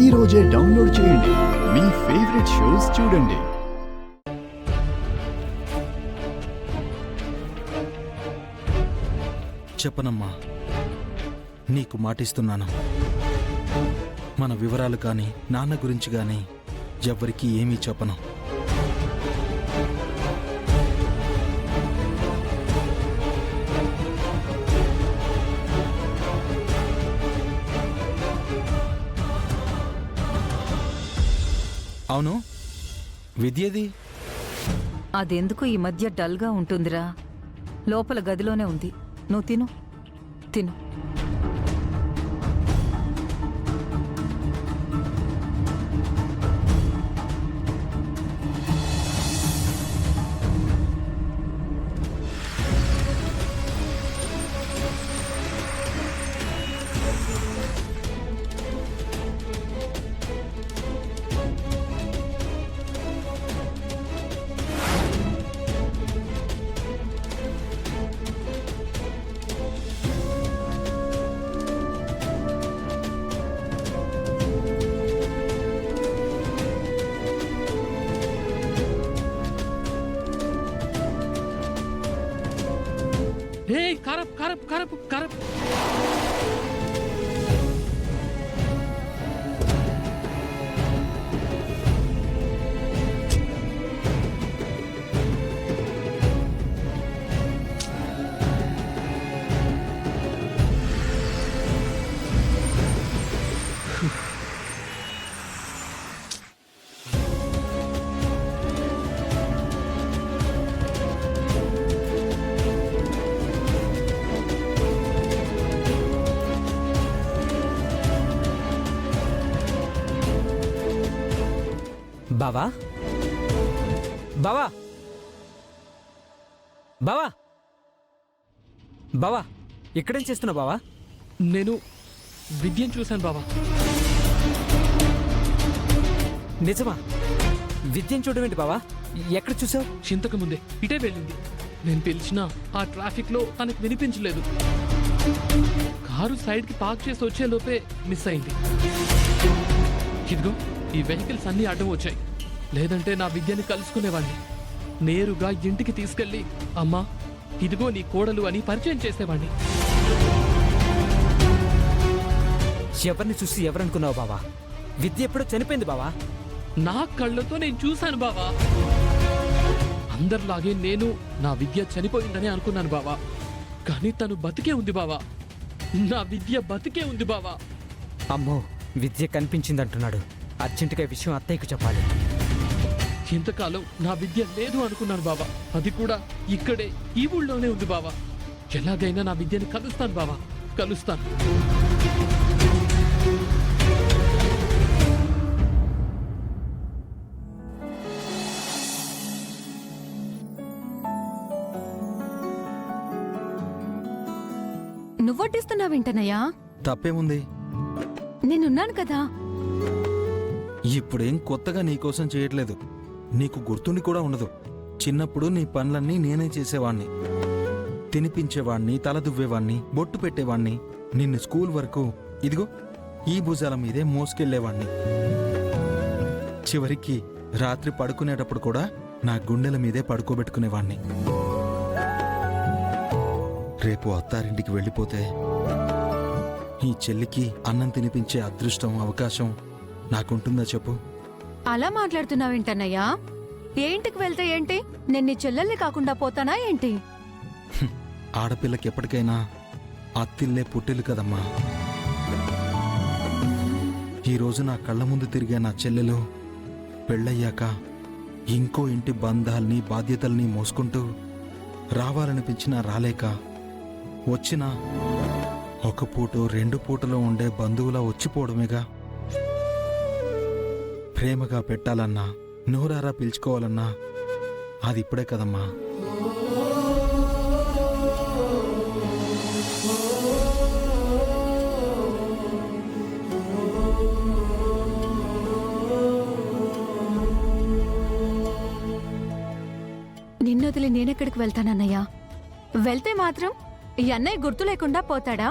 ఈ రోజే డౌన్లోడ్ చేయండి. మీ ఫేవరెట్ షోస్ చూడండి. చెప్పనమ్మా, నీకు మాటిస్తున్నాను. మన వివరాలు కానీ నాన్న గురించి కానీ ఎవ్వరికీ ఏమీ చెప్పను. అవును, విద్యది అదెందుకు ఈ మధ్య డల్గా ఉంటుందిరా. లోపల గదిలోనే ఉంది. నువ్వు తిను తిను. కరప్ కరప్ కరప్ కరప్. బావా బావా బావా బావా ఇక్కడేం చేస్తున్నావు బావా? నేను విద్యను చూశాను బావా. నిజమా? విద్యను చూడడం ఏంటి బావా? ఎక్కడ చూసావు? చింతకు ముందే ఇటే వెళ్ళింది. నేను పిలిచినా ఆ ట్రాఫిక్ లో తనకు వినిపించలేదు. కారు సైడ్ కి పార్క్ చేసి వచ్చే లోపే మిస్ అయింది. ఇదిగో ఈ వెహికల్స్ అన్ని అడ్డం వచ్చాయి. లేదంటే నా విద్యని కలుసుకునేవాడిని. నేరుగా ఇంటికి తీసుకెళ్లి అమ్మా ఇదిగో నీ కోడలు అని పరిచయం చేసేవాడిని. ఎవరిని చూసి ఎవరనుకున్నావు బావా? విద్య ఎప్పుడో చనిపోయింది బావా. నా కళ్ళతో నేను చూశాను బావా. అందరిలాగే నేను నా విద్య చనిపోయిందని అనుకున్నాను బావా. కానీ తను బతికే ఉంది బావా. నా విద్య బతికే ఉంది బావా. అమ్మో, విద్య కనిపించిందంటున్నాడు. అర్జెంటుగా ఈ విషయం అత్తయ్యకు చెప్పాలి. ఇంతకాలం నా విద్య లేదు అనుకున్నాను బావా. అది కూడా ఇక్కడే ఈ ఊళ్ళోనే ఉంది బావా. ఎలాగైనా నా విద్యని కలుస్తాను బావా, కలుస్తాను. నువ్వొడ్డిస్తున్నావేంటనయ్యా? తప్పేముంది? నేనున్నాను కదా. ఇప్పుడేం కొత్తగా నీకోసం చేయట్లేదు. నీకు గుర్తుండి కూడా ఉండదు. చిన్నప్పుడు నీ పనులన్నీ నేనే చేసేవాణ్ణి. తినిపించేవాణ్ణి, తలదువ్వేవాణ్ణి, బొట్టు పెట్టేవాణ్ణి. నిన్ను స్కూల్ వరకు ఇదిగో ఈ భుజాల మీదే మోసుకెళ్లేవాణ్ణి. చివరికి రాత్రి పడుకునేటప్పుడు కూడా నా గుండెల మీదే పడుకోబెట్టుకునేవాణ్ణి. రేపు అత్తారింటికి వెళ్ళిపోతే ఈ చెల్లికి అన్నం తినిపించే అదృష్టం, అవకాశం నాకుంటుందా చెప్పు? అలా మాట్లాడుతున్నావేంటన్నయ్యా? ఏ ఇంటికి వెళ్తే ఏంటి? నేను నీ చెల్లెల్ని కాకుండా పోతానా ఏంటి? ఆడపిల్లకి ఎప్పటికైనా అత్తిల్లే పుట్టిల్లు కదమ్మా. ఈరోజు నా కళ్ళ ముందు తిరిగే నా చెల్లెలు పెళ్ళయ్యాక ఇంకో ఇంటి బంధాల్ని, బాధ్యతల్ని మోసుకుంటూ రావాలనిపించినా రాలేక, వచ్చినా ఒక పూట రెండు పూటలో ఉండే బంధువులా వచ్చిపోవడమేగా. ప్రేమగా పెట్టాలన్నా, నోరారా పిలుచుకోవాలన్నా అది ఇప్పుడే కదమ్మా. నిన్నొదిలి నేనెక్కడికి వెళ్తానన్నయ్యా? వెళ్తే మాత్రం ఈ అన్నయ్య గుర్తు లేకుండా పోతాడా?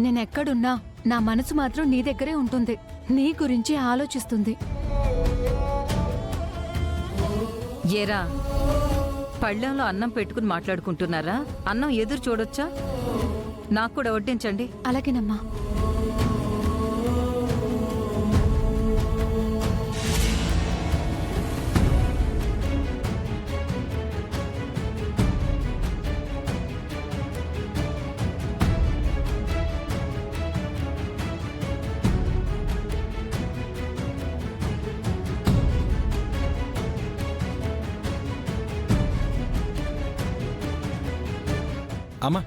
నేనెక్కడున్నా నా మనసు మాత్రం నీ దగ్గరే ఉంటుంది. నీ గురించి ఆలోచిస్తుంది. ఏరా, పళ్ళెంలో అన్నం పెట్టుకుని మాట్లాడుకుంటున్నారా? అన్నం ఎదురు చూడొచ్చా? నాకు కూడా వడ్డించండి. అలాగేనమ్మా. అమ్మా,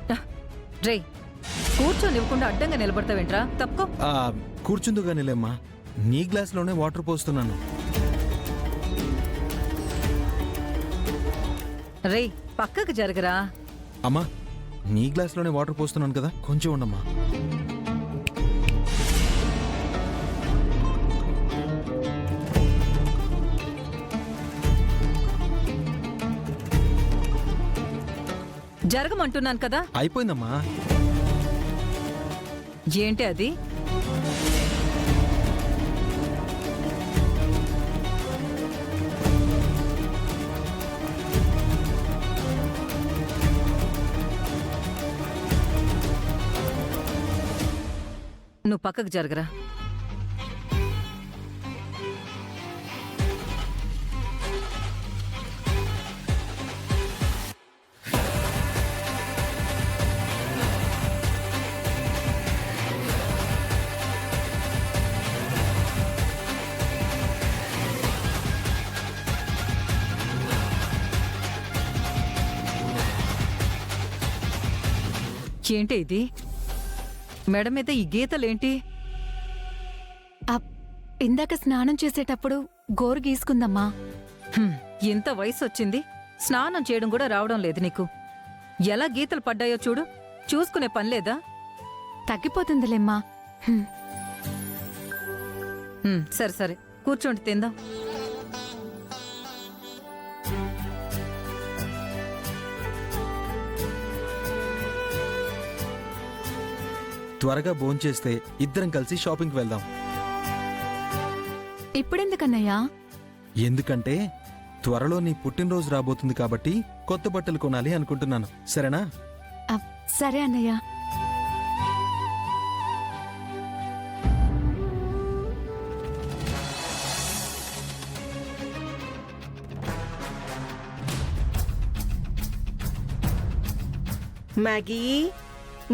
రే, కూర్చొనివ్వకుండా అడ్డంగా నిలబడతావేంట్రా? తప్పుకో. కూర్చుందుగానిలేమ్మా, నీ గ్లాస్లోనే వాటర్ పోస్తున్నాను. రే, పక్కకు జరగరా. అమ్మా, నీ గ్లాస్లోనే వాటర్ పోస్తున్నాను కదా, కొంచెం ఉండమ్మా. జరగమంటున్నాను కదా. అయిపోయిందమ్మా. ఏంటి అది? నువ్వు పక్కకు జరగరా. ఏంటి ఇది? మెడ మీద ఈ గీతలేంటి? ఇందాక స్నానం చేసేటప్పుడు గోరు గీసుకుందమ్మా. ఇంత వయసు వచ్చింది, స్నానం చేయడం కూడా రావడం లేదు నీకు. ఎలా గీతలు పడ్డాయో చూడు. చూసుకునే పనిలేదా? తగ్గిపోతుందిలేమ్మా. సరే సరే, కూర్చోండి, తిందాం. త్వరగా భోంచేస్తే ఇద్దరం కలిసి షాపింగ్కి వెళ్దాం. ఇప్పుడెందుకన్నయ్యా? ఎందుకంటే త్వరలో నీ పుట్టినరోజు రాబోతుంది కాబట్టి కొత్త బట్టలు కొనాలి అనుకుంటున్నాను. సరేనా? సరే అన్నయ్య. మ్యాగీ,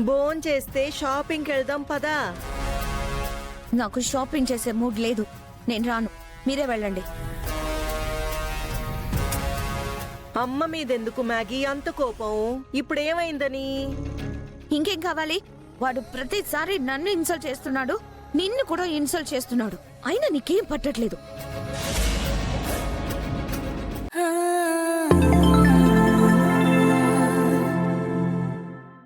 భోంచేస్తే షాపింగ్కి వెళ్దాం పదా. నాకు షాపింగ్ చేసే మూడ్ లేదు, నేను రాను, మీరే వెళ్ళండి. అమ్మ మీదెందుకు మ్యాగీ అంత కోపం? ఇప్పుడేమైందని? ఇంకేం కావాలి? వాడు ప్రతిసారి నన్ను ఇన్సల్ట్ చేస్తున్నాడు, నిన్ను కూడా ఇన్సల్ట్ చేస్తున్నాడు, అయినా నీకేం పట్టట్లేదు.